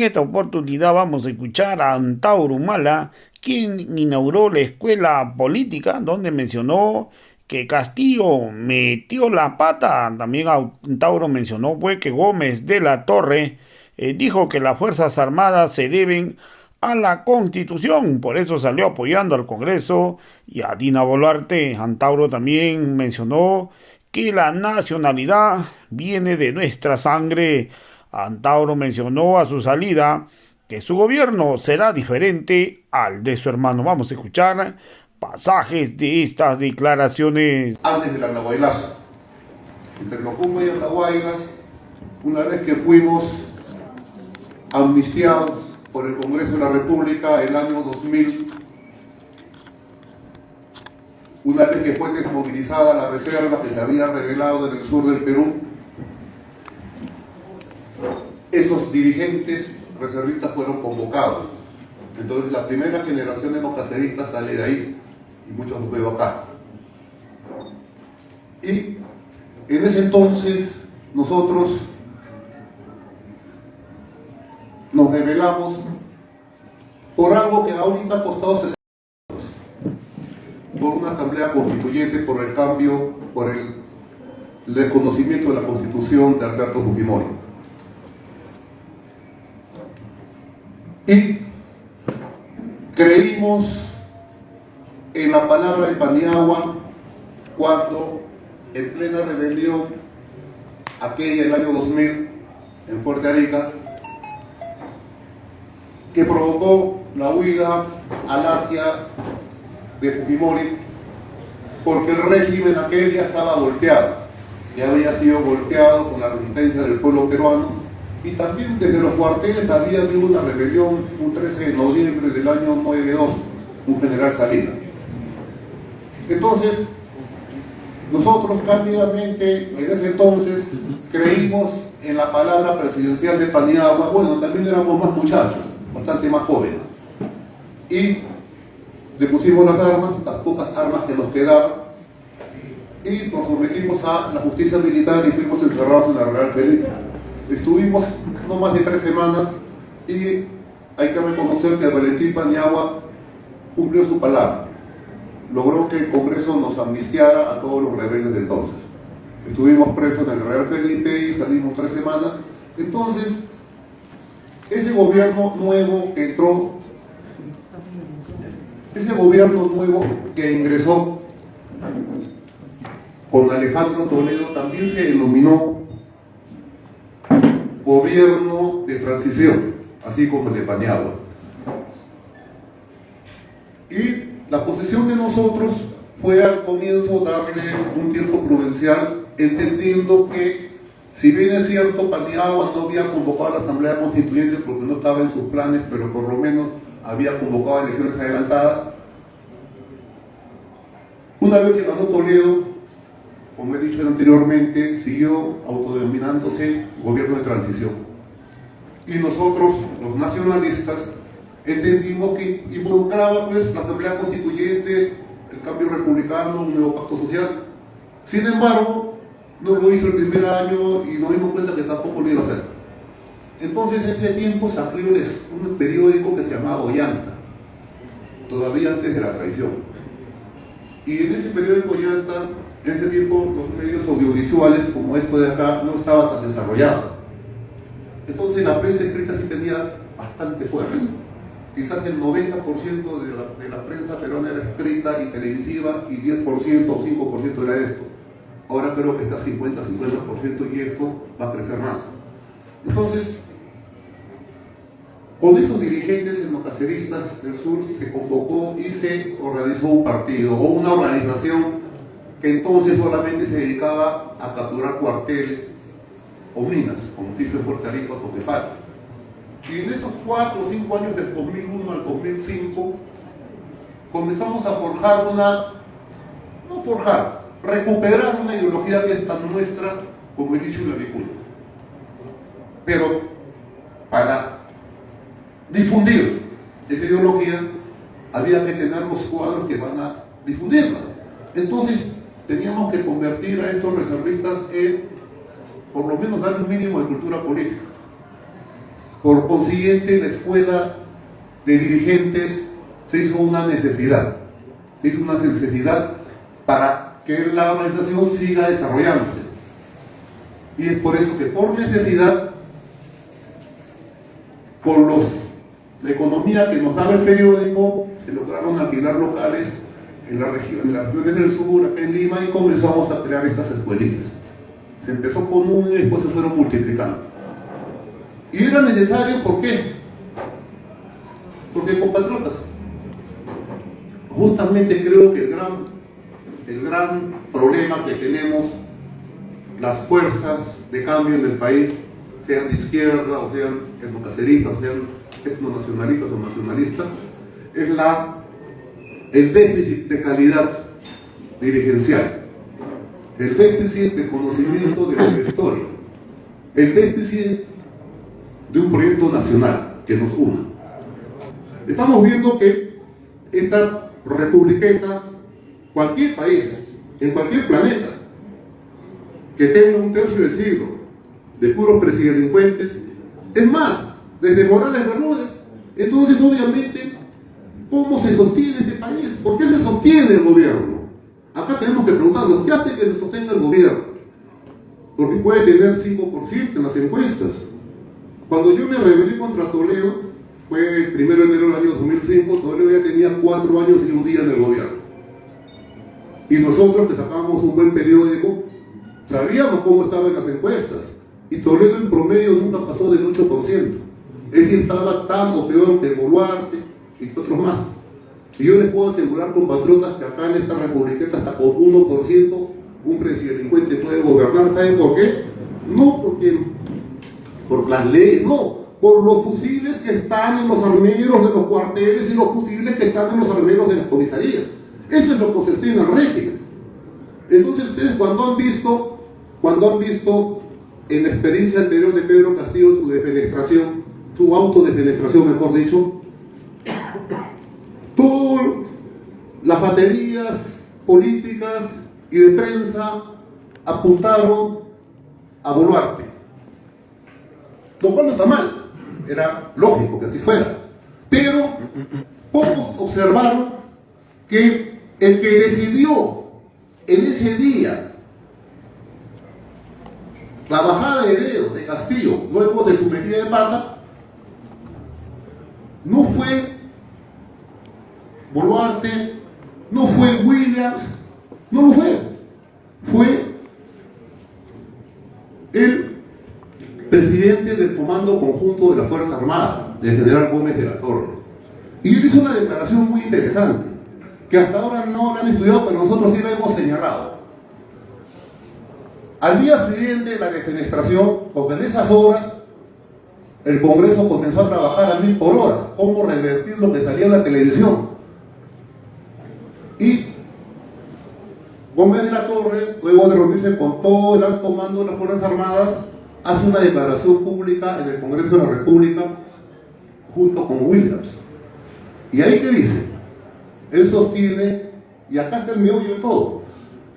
En esta oportunidad vamos a escuchar a Antauro Humala, quien inauguró la escuela política, donde mencionó que Castillo metió la pata. También Antauro mencionó pues, que Gómez de la Torre dijo que las Fuerzas Armadas se deben a la Constitución, por eso salió apoyando al Congreso y a Dina Boluarte. Antauro también mencionó que la nacionalidad viene de nuestra sangre. Antauro mencionó a su salida que su gobierno será diferente al de su hermano. Vamos a escuchar pasajes de estas declaraciones. Antes del Andahuaylazo, entre Locumba y Andahuaylas, una vez que fuimos amnistiados por el Congreso de la República el año 2000, una vez que fue desmovilizada la reserva que se había revelado en el sur del Perú, esos dirigentes reservistas fueron convocados. Entonces la primera generación de caceristas sale de ahí, y muchos los veo acá. Y en ese entonces nosotros nos rebelamos por algo que ahorita ha costado 60 años, por una asamblea constituyente, por el cambio, por el desconocimiento de la Constitución de Alberto Fujimori. Y creímos en la palabra de Paniagua cuando en plena rebelión, aquella el año 2000, en Fuerte Arica, que provocó la huida al Asia de Fujimori, porque el régimen aquel ya estaba golpeado, ya había sido golpeado con la resistencia del pueblo peruano, y también desde los cuarteles había habido una rebelión un 13 de noviembre del año 92, un general Salinas. Entonces, nosotros cándidamente en ese entonces creímos en la palabra presidencial de Paniagua. Bueno, también éramos más muchachos, bastante más jóvenes, y le pusimos las armas, las pocas armas que nos quedaban, y nos sometimos a la justicia militar y fuimos encerrados en la Real Felipe. Estuvimos no más de 3 semanas y hay que reconocer que Valentín Paniagua cumplió su palabra. Logró que el Congreso nos amnistiara a todos los rebeldes de entonces. Estuvimos presos en el Real Felipe y salimos 3 semanas. Entonces, ese gobierno nuevo que entró, ese gobierno nuevo que ingresó con Alejandro Toledo también se denominó gobierno de transición, así como el de Paniagua. Y la posición de nosotros fue al comienzo darle un tiempo prudencial, entendiendo que, si bien es cierto, Paniagua no había convocado a la Asamblea Constituyente porque no estaba en sus planes, pero por lo menos había convocado a elecciones adelantadas. Una vez que ganó Toledo, como he dicho anteriormente, siguió autodenominándose gobierno de transición. Y nosotros, los nacionalistas, entendimos que involucraba pues la Asamblea Constituyente, el cambio republicano, un nuevo pacto social. Sin embargo, no lo hizo el primer año y nos dimos cuenta que tampoco lo iba a hacer. Entonces, en ese tiempo salió un periódico que se llamaba Ollanta, todavía antes de la traición. Y en ese periódico Ollanta, en ese tiempo los medios audiovisuales como esto de acá no estaba tan desarrollado. Entonces la prensa escrita sí tenía bastante fuerza. Quizás el 90% de la prensa peruana era escrita y televisiva y 10% o 5% era esto. Ahora creo que está 50% y esto va a crecer más. Entonces, con esos dirigentes etnocaceristas del sur se convocó y se organizó un partido o una organización que entonces solamente se dedicaba a capturar cuarteles o minas, como se hizo en Puerto Rico o Toquepala. Y en esos 4 o 5 años del 2001 al 2005 comenzamos a recuperar una ideología que es tan nuestra como el dicho de la Vicuña. Pero para difundir esa ideología había que tener los cuadros que van a difundirla. Entonces teníamos que convertir a estos reservistas en, por lo menos, darle un mínimo de cultura política. Por consiguiente, la escuela de dirigentes se hizo una necesidad. Se hizo una necesidad para que la organización siga desarrollándose. Y es por eso que por necesidad, con la economía que nos daba el periódico, se lograron alquilar locales en las regiones del sur, acá en Lima, y comenzamos a crear estas escuelitas. Se empezó con uno y después se fueron multiplicando. Y era necesario, ¿por qué? Porque, compatriotas, justamente creo que el gran problema que tenemos las fuerzas de cambio en el país, sean de izquierda o sean etnocaceristas, o sean etnonacionalistas o nacionalistas, es el déficit de calidad dirigencial, el déficit de conocimiento de la historia, el déficit de un proyecto nacional que nos una. Estamos viendo que esta republiqueta, cualquier país, en cualquier planeta, que tenga un tercio del siglo de puros presidelincuentes, es más, desde Morales Bermúdez, entonces obviamente, ¿cómo se sostiene este país? ¿Por qué se sostiene el gobierno? Acá tenemos que preguntarnos, ¿qué hace que se sostenga el gobierno? Porque puede tener 5% en las encuestas. Cuando yo me rebelé contra Toledo, fue el 1 de enero del año 2005, Toledo ya tenía 4 años y un día en el gobierno. Y nosotros que sacábamos un buen periódico, sabíamos cómo estaban las encuestas. Y Toledo en promedio nunca pasó del 8%. Es decir, estaba tan o peor que Boluarte y otros más. Y yo les puedo asegurar, compatriotas, que acá en esta republiqueta hasta por 1% un presidelincuente puede gobernar. ¿Saben por qué? No por las leyes, no, por los fusiles que están en los armeros de los cuarteles y los fusiles que están en los armeros de las comisarías. Eso es lo que sostiene el régimen. Entonces ustedes cuando han visto en la experiencia anterior de Pedro Castillo su defenestración, su autodefenestración mejor dicho, todas las baterías políticas y de prensa apuntaron a Boluarte, lo cual no está mal, era lógico que así fuera, pero pocos observaron que el que decidió en ese día la bajada de dedos de Castillo luego de su metida de pata no fue Boluarte, no fue Williams, no lo fue, fue el presidente del Comando Conjunto de las Fuerzas Armadas, el general Gómez de la Torre. Y él hizo una declaración muy interesante, que hasta ahora no la han estudiado, pero nosotros sí la hemos señalado. Al día siguiente de la defenestración, porque en esas horas el Congreso comenzó a trabajar a 1000 por hora, cómo revertir lo que salía en la televisión. Y Gómez de la Torre, luego de reunirse con todo el alto mando de las Fuerzas Armadas, hace una declaración pública en el Congreso de la República junto con Williams. ¿Y ahí qué dice? Él sostiene, y acá está el meollo de todo,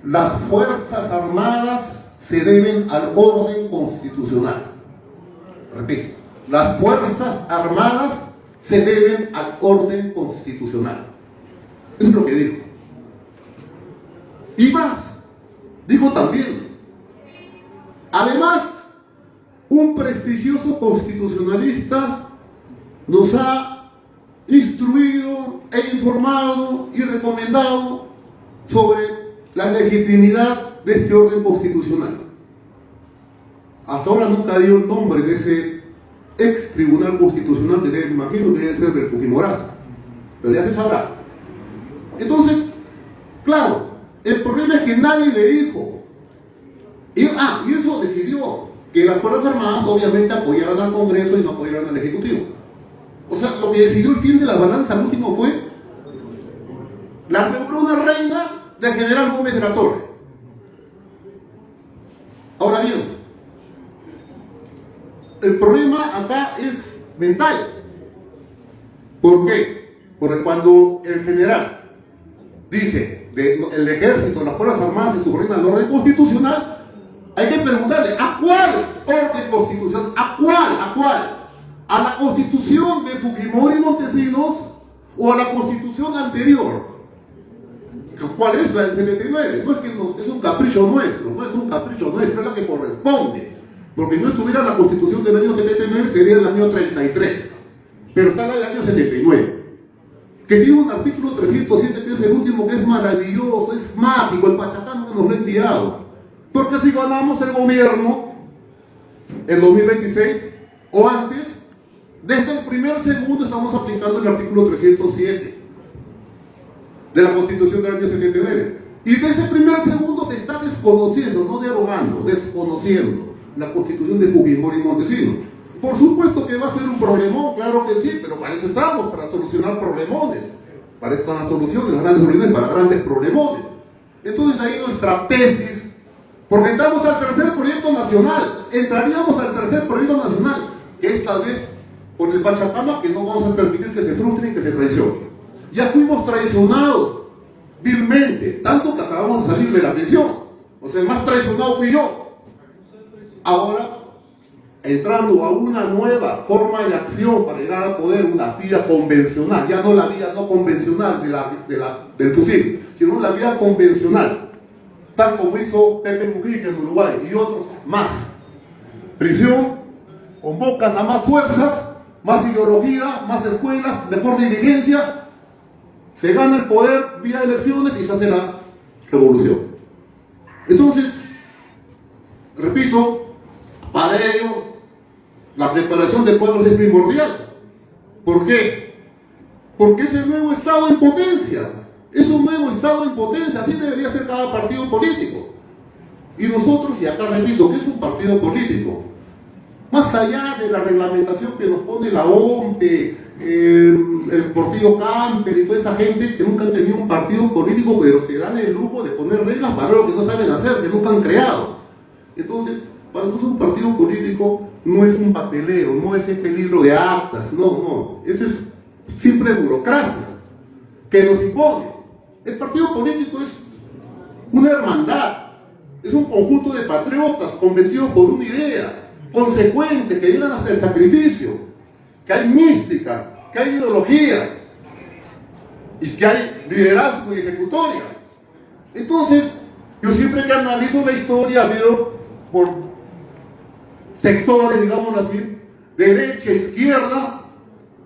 las Fuerzas Armadas se deben al orden constitucional. Repito, las Fuerzas Armadas se deben al orden constitucional. Eso es lo que dijo. Y más, dijo también, además, un prestigioso constitucionalista nos ha instruido e informado y recomendado sobre la legitimidad de este orden constitucional. Hasta ahora nunca dio el nombre de ese ex tribunal constitucional, que me imagino que debe ser del Fujimorata, pero ya se sabrá. Entonces, claro, el problema es que nadie le dijo. Y eso decidió que las Fuerzas Armadas obviamente apoyaran al Congreso y no apoyaran al Ejecutivo. O sea, lo que decidió el fin de la balanza al último fue la neurona reina del general Gómez de la Torre. Ahora bien, el problema acá es mental. ¿Por qué? Porque cuando el general dice el ejército, las Fuerzas Armadas se subordinan al orden constitucional, hay que preguntarle, ¿a cuál orden constitucional? ¿A cuál? ¿A la constitución de Fujimori y Montesinos o a la constitución anterior? ¿Cuál es la del 79? No es que es un capricho nuestro, no es un capricho nuestro, es la que corresponde. Porque si no estuviera la constitución del año 79, sería el año 33. Pero está la del año 79. Que tiene un artículo 307, que es el último, que es maravilloso, es mágico, el Pachacán nos lo ha enviado. Porque si ganamos el gobierno en 2026 o antes, desde el primer segundo estamos aplicando el artículo 307 de la Constitución del año 79. Y desde el primer segundo se está desconociendo, no derogando, desconociendo la Constitución de Fujimori y Montesinos. Por supuesto que va a ser un problemón, claro que sí, pero para eso estamos, para solucionar problemones. Para eso están las soluciones, las grandes soluciones para grandes problemones. Entonces ahí nuestra tesis, porque entramos al tercer proyecto nacional, entraríamos al tercer proyecto nacional, que esta vez con el Pachacama, que no vamos a permitir que se frustren y que se traicionen. Ya fuimos traicionados vilmente, tanto que acabamos de salir de la prisión. O sea, el más traicionado fui yo. Ahora, entrando a una nueva forma de acción para llegar al poder, una vía convencional, ya no la vía no convencional del fusil, sino la vía convencional, tal como hizo Pepe Mujica en Uruguay y otros más. Prisión, convocan a más fuerzas, más ideología, más escuelas, mejor dirigencia, se gana el poder vía elecciones y se hace la revolución. Entonces, repito, para ello la preparación de pueblos es primordial. ¿Por qué? Porque es el nuevo estado en potencia. Es un nuevo estado en potencia. Así debería ser cada partido político. Y nosotros, y acá repito, ¿qué es un partido político? Más allá de la reglamentación que nos pone la OMPE, el Partido Camper y toda esa gente que nunca han tenido un partido político, pero se dan el lujo de poner reglas para lo que no saben hacer, que nunca han creado. Entonces, para nosotros un partido político no es un papeleo, no es este libro de actas, no. Esto es simple burocracia que nos impone. El partido político es una hermandad, es un conjunto de patriotas convencidos por una idea, consecuentes, que llegan hasta el sacrificio, que hay mística, que hay ideología y que hay liderazgo y ejecutoria. Entonces, yo siempre que analizo la historia veo por sectores, digamos así, derecha, izquierda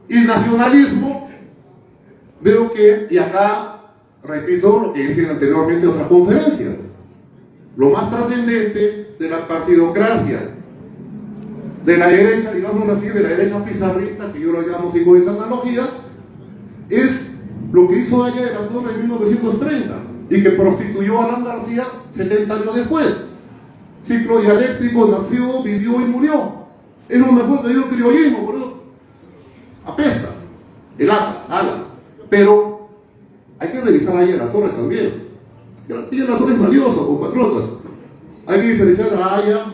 y nacionalismo, veo que, y acá repito lo que dije anteriormente en otras conferencias, lo más trascendente de la partidocracia de la derecha, digamos así, de la derecha pizarrista, que yo lo llamo, sigo esa analogía, es lo que hizo Aya de la Torre en 1930 y que prostituyó a Alan García 70 años después. Ciclo dialéctico, nació, vivió y murió. Es lo mejor que dio el criollismo, por eso apesta el Alan. Pero hay que revisar a Aya de la Torre también. Aya de la Torre es valioso, compatriotas. Hay que diferenciar a Aya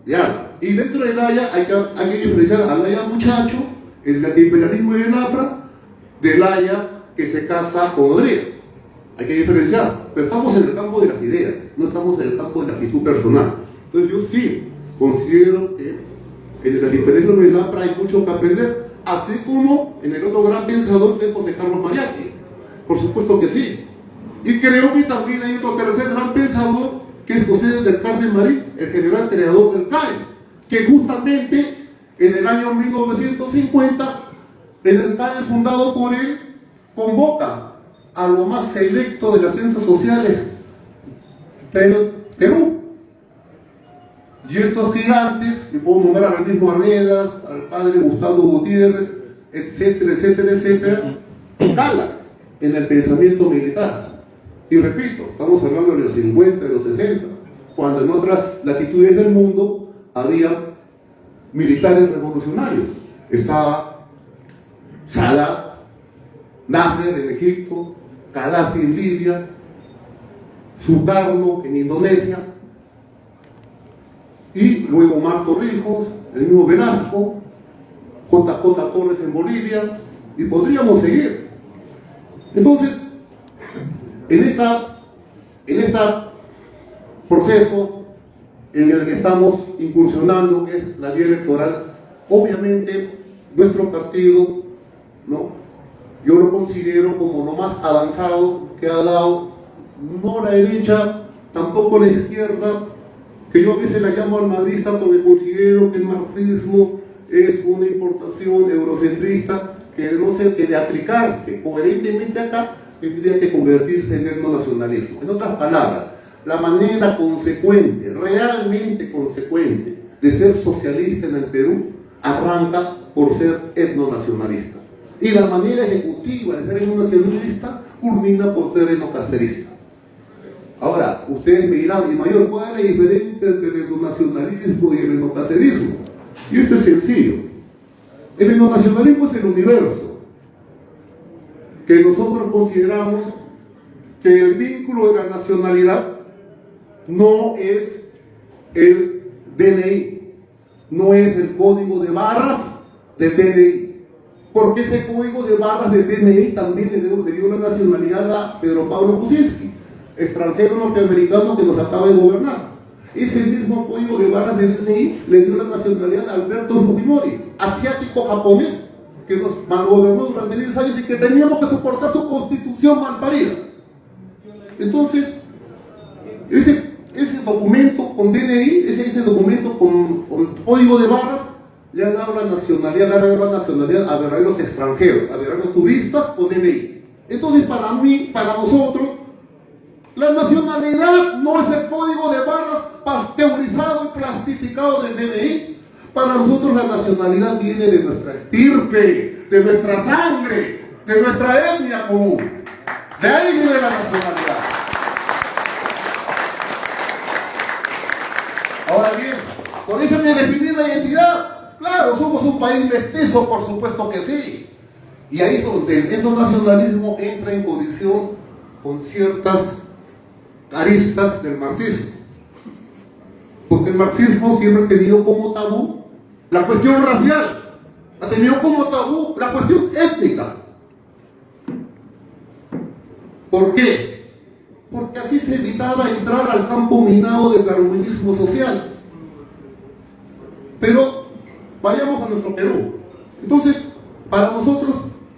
de Alan. Y dentro del Haya hay que diferenciar al Haya muchacho, el imperialismo y el APRA, del Haya que se casa con Odría. Hay que diferenciar, pero estamos en el campo de las ideas, no estamos en el campo de la actitud personal. Entonces yo sí considero que en el imperialismo y el APRA hay mucho que aprender, así como en el otro gran pensador que es José Carlos Mariátegui. Por supuesto que sí. Y creo que también hay otro tercer gran pensador que es José del Carmen Marín, el general creador del CAE, que justamente en el año 1950, en el CAE fundado por él, convoca a lo más selecto de las ciencias sociales del Perú. Y estos gigantes, que puedo nombrar al mismo Arguedas, al padre Gustavo Gutiérrez, etcétera, etcétera, etcétera, calan en el pensamiento militar. Y repito, estamos hablando de los 50, de los 60, cuando en otras latitudes del mundo había militares revolucionarios. Estaba Sadat, Nasser en Egipto, Gaddafi en Libia, Sukarno en Indonesia, y luego Omar Torrijos, el mismo Velasco, JJ Torres en Bolivia, y podríamos seguir. Entonces, en este proceso en el que estamos incursionando, que es la vía electoral, obviamente nuestro partido, ¿no? Yo lo considero como lo más avanzado que ha dado, no la derecha, tampoco la izquierda, que yo a veces la llamo almadrista porque considero que el marxismo es una importación eurocentrista que no sé, que de aplicarse coherentemente acá tendría que convertirse en etnonacionalismo. En otras palabras, la manera consecuente, realmente consecuente, de ser socialista en el Perú arranca por ser etnonacionalista. Y la manera ejecutiva de ser etnonacionalista culmina por ser etnocasterista. Ahora, ustedes me dirán, y mayor, ¿cuál es la diferencia entre el etnonacionalismo y el etnocasterismo? Y esto es sencillo. El etnonacionalismo es el universo que nosotros consideramos que el vínculo de la nacionalidad no es el DNI, no es el código de barras del DNI, porque ese código de barras del DNI también le dio la nacionalidad a Pedro Pablo Kuczynski, extranjero norteamericano que nos acaba de gobernar. Ese mismo código de barras del DNI le dio la nacionalidad a Alberto Fujimori, asiático japonés, que nos malgobernó durante 10 años y que teníamos que soportar su constitución malparida. Entonces, ese documento con DNI, ese documento con código de barras, le ha dado la nacionalidad a verdaderos extranjeros, a verdaderos turistas con DNI. Entonces, para mí, para nosotros, la nacionalidad no es el código de barras pasteurizado y plastificado del DNI. Para nosotros la nacionalidad viene de nuestra estirpe, de nuestra sangre, de nuestra etnia común. De ahí viene la nacionalidad. Ahora bien, ¿por eso me definir la identidad? Claro, somos un país mestizo, por supuesto que sí. Y ahí es donde el etnonacionalismo entra en colisión con ciertas aristas del marxismo. Porque el marxismo siempre ha tenido como tabú la cuestión racial, ha tenido como tabú la cuestión étnica. ¿Por qué? Porque así se evitaba entrar al campo minado del darwinismo social. Pero vayamos a nuestro Perú. Entonces, para nosotros,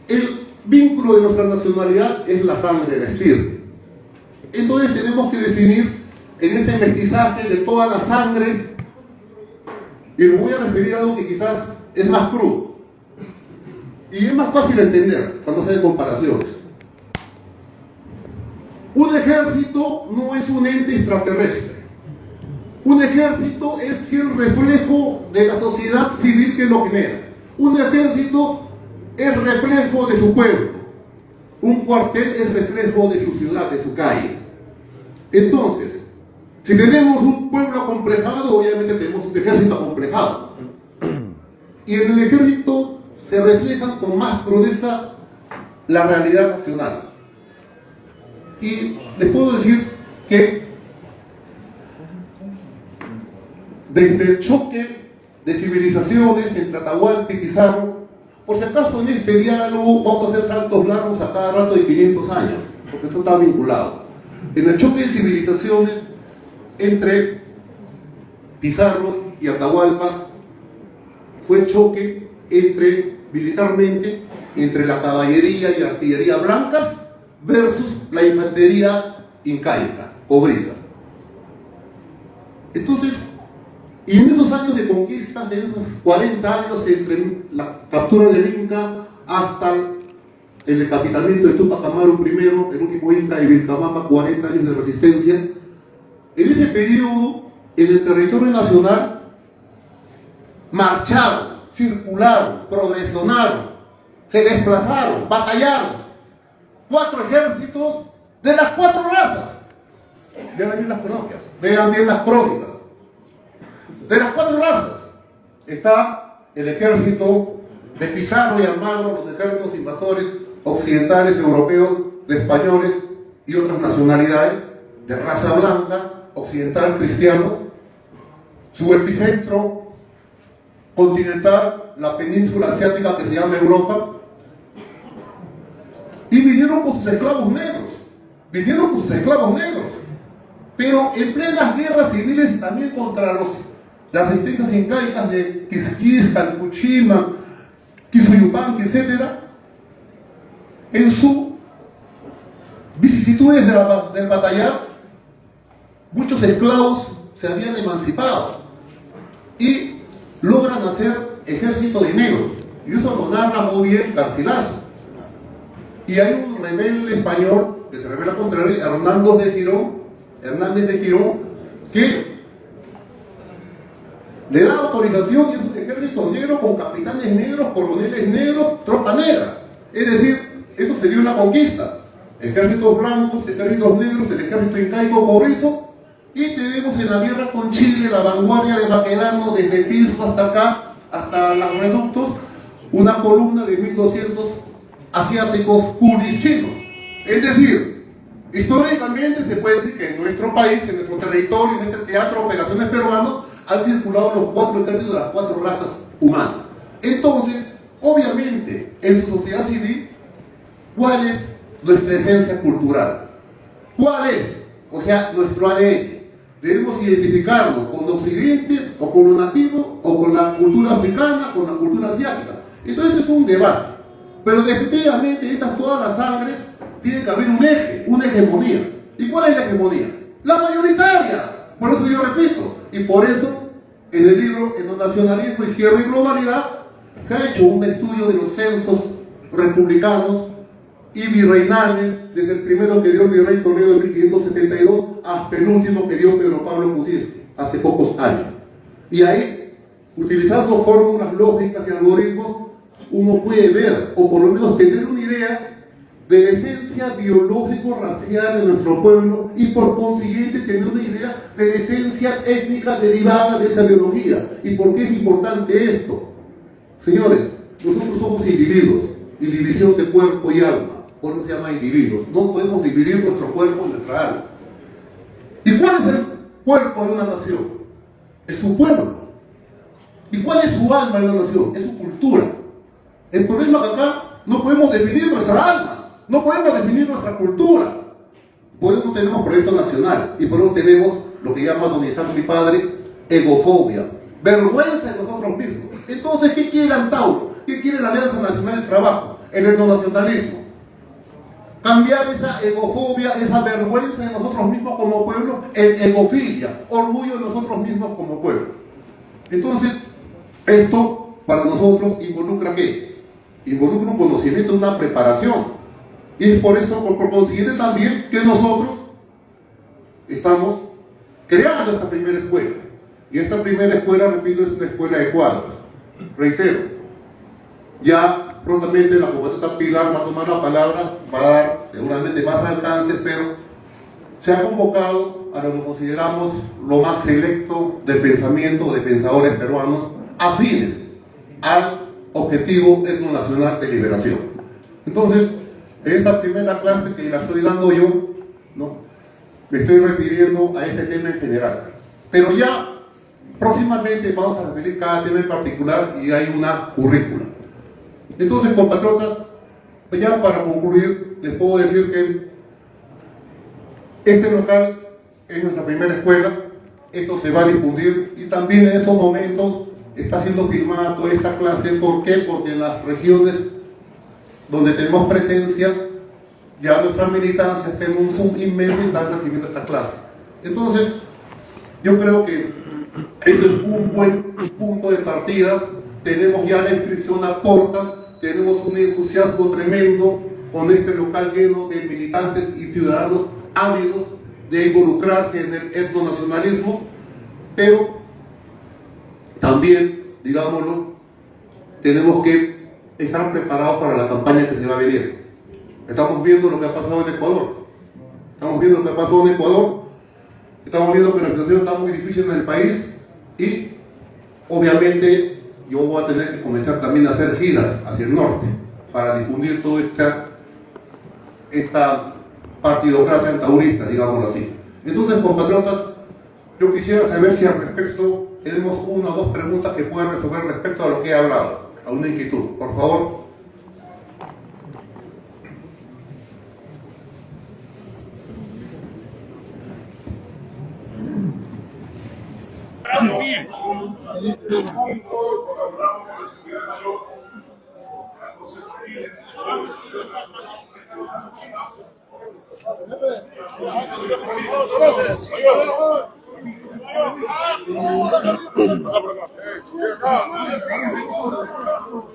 el vínculo de nuestra nacionalidad es la sangre, la estirpe. Entonces tenemos que definir en este mestizaje de todas las sangres, y me voy a referir a algo que quizás es más crudo y es más fácil de entender cuando se hacen comparaciones. Un ejército no es un ente extraterrestre. Un ejército es el reflejo de la sociedad civil que lo genera. Un ejército es reflejo de su pueblo. Un cuartel es reflejo de su ciudad, de su calle. Entonces, si tenemos un pueblo acomplejado, obviamente tenemos un ejército acomplejado. Y en el ejército se refleja con más crudeza la realidad nacional. Y les puedo decir que desde el choque de civilizaciones entre Atahualpa y Pizarro, por si acaso en este diálogo vamos a hacer saltos largos a cada rato de 500 años, porque esto está vinculado. En el choque de civilizaciones entre Pizarro y Atahualpa fue choque militarmente entre la caballería y artillería blancas versus la infantería incaica, cobriza. Entonces, y en esos años de conquista, en esos 40 años entre la captura del Inca hasta el decapitamiento de Tupac Amaru I, el último Inca, y Vilcabamba, 40 años de resistencia, en ese periodo, en el territorio nacional, marcharon, circularon, progresionaron, se desplazaron, batallaron 4 ejércitos de las 4 razas. Vean bien las crónicas, vean bien las crónicas. De las 4 razas está el ejército de Pizarro y Almagro, los ejércitos invasores occidentales, europeos, de españoles y otras nacionalidades de raza blanca, occidental, cristiano. Su epicentro continental, la península asiática que se llama Europa, y vinieron con sus esclavos negros, pero en plenas guerras civiles y también contra las resistencias incaicas de Quisquis, Calpuchima, Quisuyupanqui, etc., en su vicisitudes del batallar, muchos esclavos se habían emancipado y logran hacer ejército de negros. Y eso lo narra muy bien Garcilaso. Y hay un rebelde español que se rebela contra él, Hernández de Girón, que le da autorización y es un ejército negro con capitanes negros, coroneles negros, tropa negra. Es decir, eso sería una conquista. Ejércitos blancos, ejércitos negros, el ejército incaico cobrizo, y tenemos en la guerra con Chile la vanguardia de Baquedano desde Pisco hasta acá, hasta los reductos, una columna de 1200 asiáticos curis chinos. Es decir, históricamente se puede decir que en nuestro país, en nuestro territorio, en este teatro de operaciones peruanos, han circulado los 4 ejércitos de las 4 razas humanas. Entonces, obviamente, en su sociedad civil, ¿cuál es nuestra esencia cultural? ¿Cuál es? O sea, nuestro ADN. Debemos identificarnos con Occidente, o con lo nativo, o con la cultura africana, con la cultura asiática. Entonces es un debate. Pero definitivamente estas todas las sangres tiene que haber un eje, una hegemonía. ¿Y cuál es la hegemonía? La mayoritaria. Por eso yo repito, y por eso en el libro Etnonacionalismo, Izquierda y Globalidad se ha hecho un estudio de los censos republicanos y virreinales, desde el primero que dio el virrey Toledo en 1572 hasta el último que dio Pedro Pablo Kuczynski hace pocos años. Y ahí, utilizando fórmulas lógicas y algoritmos, uno puede ver, o por lo menos tener una idea de la esencia biológico-racial de nuestro pueblo y por consiguiente tener una idea de la esencia étnica derivada de esa biología. ¿Y por qué es importante esto? Señores, nosotros somos individuos y división de cuerpo y alma. Por eso se llama individuos. No podemos dividir nuestro cuerpo y nuestra alma. ¿Y cuál es el cuerpo de una nación? Es su pueblo. ¿Y cuál es su alma en una nación? Es su cultura. El problema es que acá no podemos definir nuestra alma, no podemos definir nuestra cultura. Por eso tenemos proyecto nacional y por eso tenemos lo que llama don Isaac, mi padre, egofobia, vergüenza de nosotros mismos. Entonces, ¿qué quiere Antauro? ¿Qué quiere la Alianza Nacional de Trabajo? El etnonacionalismo. Cambiar esa egofobia, esa vergüenza de nosotros mismos como pueblo, en egofilia, orgullo de nosotros mismos como pueblo. Entonces, esto para nosotros involucra ¿qué? Involucra un conocimiento, una preparación. Y es por eso, por consiguiente también, que nosotros estamos creando esta primera escuela. Y esta primera escuela, repito, es una escuela de cuadros. Reitero, ya prontamente la compañera Pilar va a tomar la palabra, va a dar seguramente más alcances, pero se ha convocado a lo que consideramos lo más selecto del pensamiento de pensadores peruanos afines al objetivo etnonacional de liberación. Entonces, en esta primera clase que la estoy dando yo, ¿no?, me estoy refiriendo a este tema en general. Pero ya próximamente vamos a referir cada tema en particular y hay una currícula. Entonces, compatriotas, ya para concluir, les puedo decir que este local es nuestra primera escuela, esto se va a difundir y también en estos momentos está siendo filmada toda esta clase. ¿Por qué? Porque en las regiones donde tenemos presencia, ya nuestras militancias tienen un Zoom inmenso y están recibiendo esta clase. Entonces, yo creo que este es un buen punto de partida. Tenemos ya la inscripción a puertas, tenemos un entusiasmo tremendo con este local lleno de militantes y ciudadanos ávidos de involucrarse en el etnonacionalismo, pero también, digámoslo, tenemos que estar preparados para la campaña que se va a venir. Estamos viendo lo que ha pasado en Ecuador. Estamos viendo lo que ha pasado en Ecuador. Estamos viendo que la situación está muy difícil en el país y, obviamente, yo voy a tener que comenzar también a hacer giras hacia el norte para difundir toda esta partidocracia antaurista, digámoslo así. Entonces, compatriotas, yo quisiera saber si al respecto tenemos una o dos preguntas que puedan resolver respecto a lo que he hablado, a una inquietud. Por favor.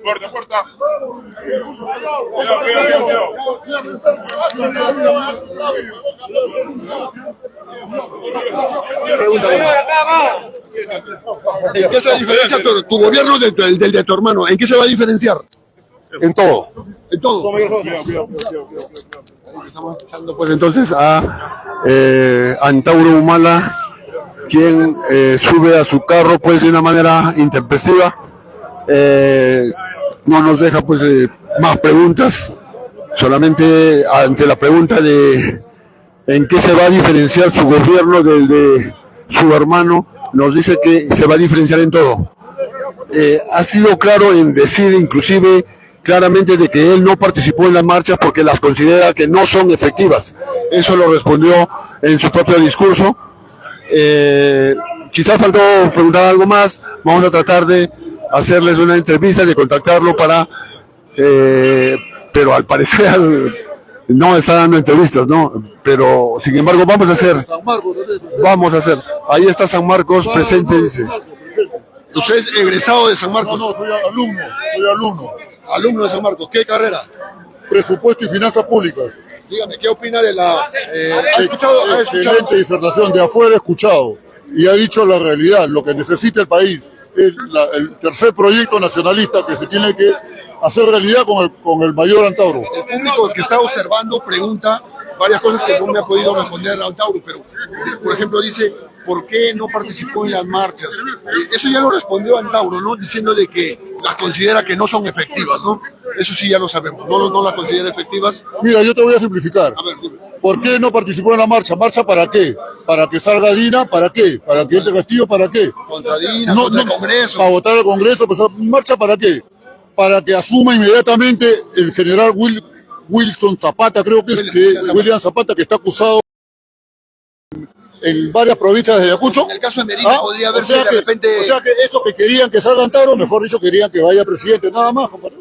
Puerta, puerta. ¿En qué se diferencia tu gobierno del de tu hermano? ¿En qué se va a diferenciar? En todo. En todo. Estamos escuchando pues entonces a Antauro Humala, quien sube a su carro pues de una manera intempestiva. No nos deja pues más preguntas, solamente ante la pregunta de en qué se va a diferenciar su gobierno del de su hermano, nos dice que se va a diferenciar en todo. Ha sido claro en decir inclusive claramente de que él no participó en las marchas porque las considera que no son efectivas. Eso lo respondió en su propio discurso. Quizás faltó preguntar algo más. Vamos a tratar de hacerles una entrevista, de contactarlo para... pero al parecer no está dando entrevistas, ¿no? Pero sin embargo vamos a hacer. Ahí está San Marcos presente, dice. ¿Usted es egresado de San Marcos? No, soy alumno. Alumno de San Marcos. ¿Qué carrera? Presupuesto y finanzas públicas. Dígame, ¿qué opina de la... Excelente disertación, de afuera he escuchado y ha dicho la realidad, lo que necesita el país es el tercer proyecto nacionalista que se tiene que hacer realidad con el mayor Antauro. El público que está observando pregunta varias cosas que no me ha podido responder Antauro, pero por ejemplo dice, ¿por qué no participó en las marchas? Eso ya lo respondió Antauro, ¿no? Diciendo de que las considera que no son efectivas, ¿no? Eso sí ya lo sabemos, no las considera efectivas. Mira, yo te voy a simplificar. A ver, dime. ¿Por qué no participó en la marcha? ¿Marcha para qué? ¿Para que salga Dina? ¿Para qué? ¿Para que entre Castillo? ¿Para qué? Contra Dina, contra el Congreso. Para votar al Congreso, pues, ¿marcha para qué? Para que asuma inmediatamente el general Wilson Zapata, creo que es William Zapata, que está acusado en varias provincias de Ayacucho. En el caso de Merino podría haberse de repente... O sea que eso que querían que salga Antauro, mejor dicho, querían que vaya presidente, nada más, compadre.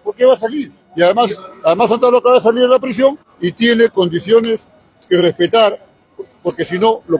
¿Por qué va a salir? Y además Antauro acaba de salir de la prisión y tiene condiciones que respetar, porque si no, lo